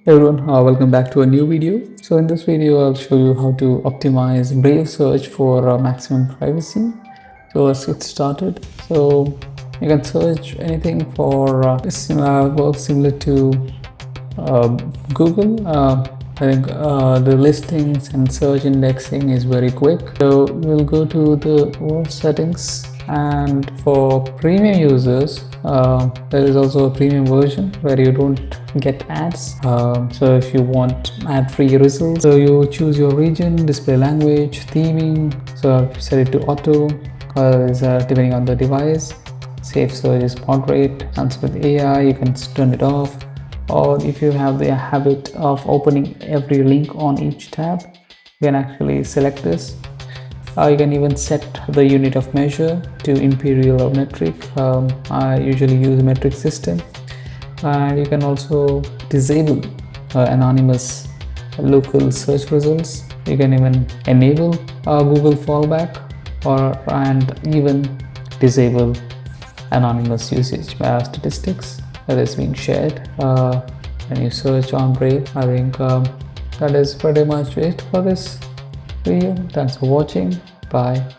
Hey everyone, welcome back to a new video. So in this video, I'll show you how to optimize Brave search for maximum privacy. So let's get started. So you can search anything for work similar to uh, Google. I think the listings and search indexing is very quick. So we'll go to the work settings, and for premium users, there is also a premium version where you don't get ads. So if you want ad-free results, so you choose your region, display language, theming. So set it to auto, depending on the device. Safe search is moderate. Answer with AI, you can turn it off. Or if you have the habit of opening every link on each tab, you can actually select this. You can even set the unit of measure to imperial or metric. I usually use metric system. And you can also disable anonymous local search results. You can even enable Google fallback and even disable anonymous usage statistics that is being shared when you search on Brave. I think that is pretty much it for this video. Thanks for watching. Bye.